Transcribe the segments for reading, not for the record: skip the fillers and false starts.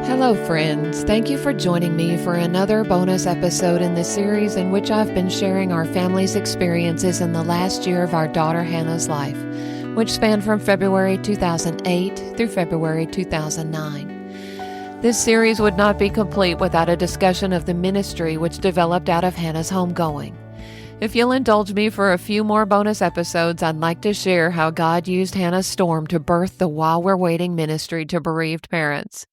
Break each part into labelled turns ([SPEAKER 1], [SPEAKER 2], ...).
[SPEAKER 1] Hello, friends. Thank you for joining me for another bonus episode in the series in which I've been sharing our family's experiences in the last year of our daughter Hannah's life, which spanned from February 2008 through February 2009. This series would not be complete without a discussion of the ministry which developed out of Hannah's homegoing. If you'll indulge me for a few more bonus episodes, I'd like to share how God used Hannah's storm to birth the While We're Waiting ministry to bereaved parents.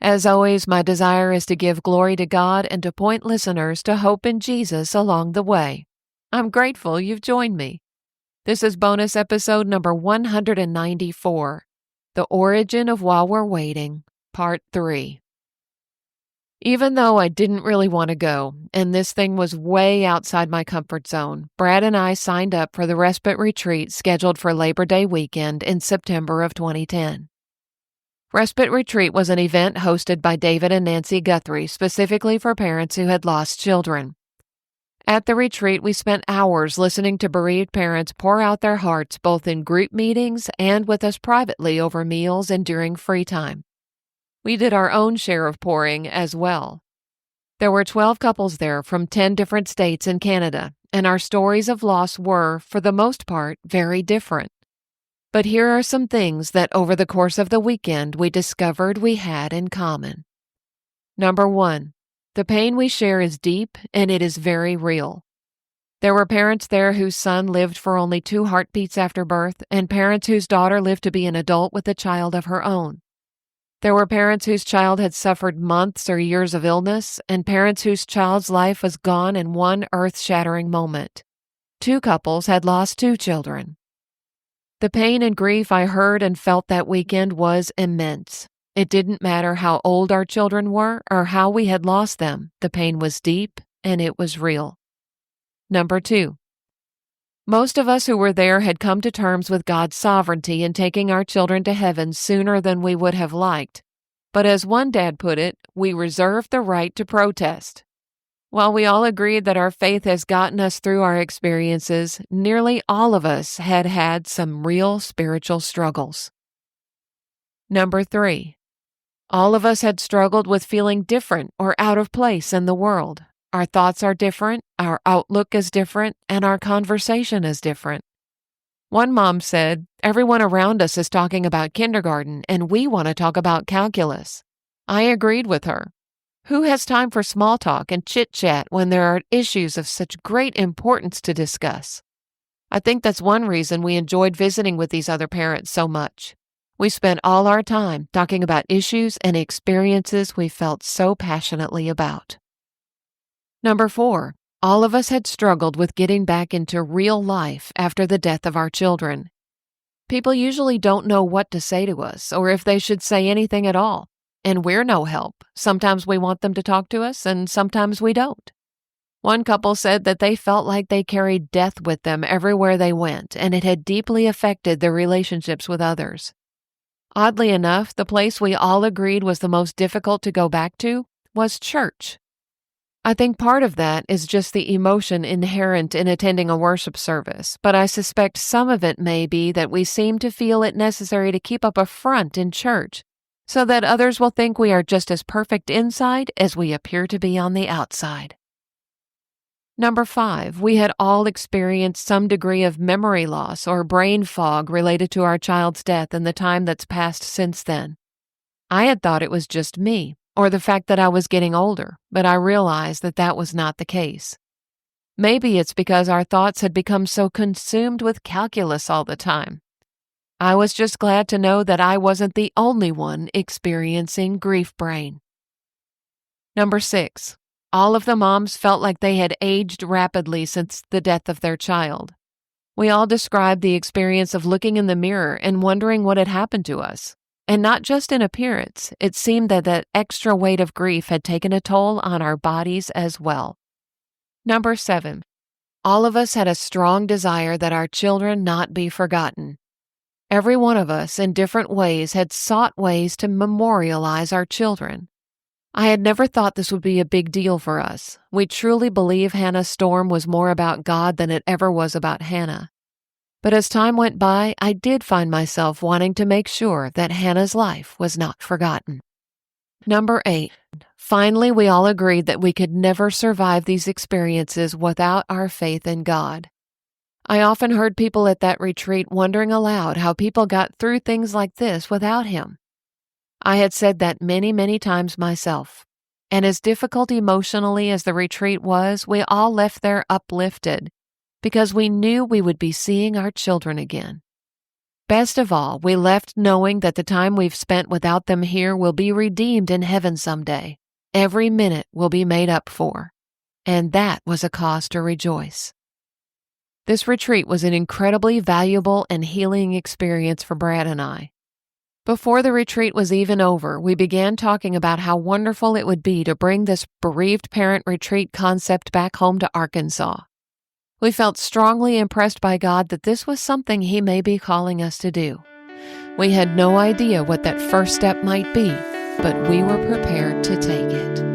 [SPEAKER 1] As always, my desire is to give glory to God and to point listeners to hope in Jesus along the way. I'm grateful you've joined me. This is bonus episode number 194, The Origin of While We're Waiting, Part 3. Even though I didn't really want to go, and this thing was way outside my comfort zone, Brad and I signed up for the Respite Retreat scheduled for Labor Day weekend in September of 2010. Respite Retreat was an event hosted by David and Nancy Guthrie specifically for parents who had lost children. At the retreat, we spent hours listening to bereaved parents pour out their hearts both in group meetings and with us privately over meals and during free time. We did our own share of pouring as well. There were 12 couples there from 10 different states in Canada, and our stories of loss were, for the most part, very different. But here are some things that over the course of the weekend we discovered we had in common. Number 1, the pain we share is deep and it is very real. There were parents there whose son lived for only 2 heartbeats after birth, and parents whose daughter lived to be an adult with a child of her own. There were parents whose child had suffered months or years of illness, and parents whose child's life was gone in one earth-shattering moment. 2 couples had lost 2 children. The pain and grief I heard and felt that weekend was immense. It didn't matter how old our children were or how we had lost them. The pain was deep and it was real. Number 2, most of us who were there had come to terms with God's sovereignty in taking our children to heaven sooner than we would have liked. But as one dad put it, we reserved the right to protest. While we all agreed that our faith has gotten us through our experiences, nearly all of us had had some real spiritual struggles. Number 3, all of us had struggled with feeling different or out of place in the world. Our thoughts are different, our outlook is different, and our conversation is different. One mom said, "Everyone around us is talking about kindergarten, and we want to talk about calculus." I agreed with her. Who has time for small talk and chit-chat when there are issues of such great importance to discuss? I think that's one reason we enjoyed visiting with these other parents so much. We spent all our time talking about issues and experiences we felt so passionately about. Number 4, all of us had struggled with getting back into real life after the death of our children. People usually don't know what to say to us or if they should say anything at all. And we're no help. Sometimes we want them to talk to us, and sometimes we don't. One couple said that they felt like they carried death with them everywhere they went, and it had deeply affected their relationships with others. Oddly enough, the place we all agreed was the most difficult to go back to was church. I think part of that is just the emotion inherent in attending a worship service, but I suspect some of it may be that we seem to feel it necessary to keep up a front in church, so that others will think we are just as perfect inside as we appear to be on the outside. Number 5, we had all experienced some degree of memory loss or brain fog related to our child's death in the time that's passed since then. I had thought it was just me, or the fact that I was getting older, but I realized that that was not the case. Maybe it's because our thoughts had become so consumed with calculus all the time. I was just glad to know that I wasn't the only one experiencing grief brain. Number 6, all of the moms felt like they had aged rapidly since the death of their child. We all described the experience of looking in the mirror and wondering what had happened to us. And not just in appearance, it seemed that that extra weight of grief had taken a toll on our bodies as well. Number 7, all of us had a strong desire that our children not be forgotten. Every one of us, in different ways, had sought ways to memorialize our children. I had never thought this would be a big deal for us. We truly believe Hannah's storm was more about God than it ever was about Hannah. But as time went by, I did find myself wanting to make sure that Hannah's life was not forgotten. Number 8. Finally, we all agreed that we could never survive these experiences without our faith in God. I often heard people at that retreat wondering aloud how people got through things like this without Him. I had said that many, many times myself. And as difficult emotionally as the retreat was, we all left there uplifted because we knew we would be seeing our children again. Best of all, we left knowing that the time we've spent without them here will be redeemed in heaven someday. Every minute will be made up for. And that was a cause to rejoice. This retreat was an incredibly valuable and healing experience for Brad and I. Before the retreat was even over, we began talking about how wonderful it would be to bring this bereaved parent retreat concept back home to Arkansas. We felt strongly impressed by God that this was something He may be calling us to do. We had no idea what that first step might be, but we were prepared to take it.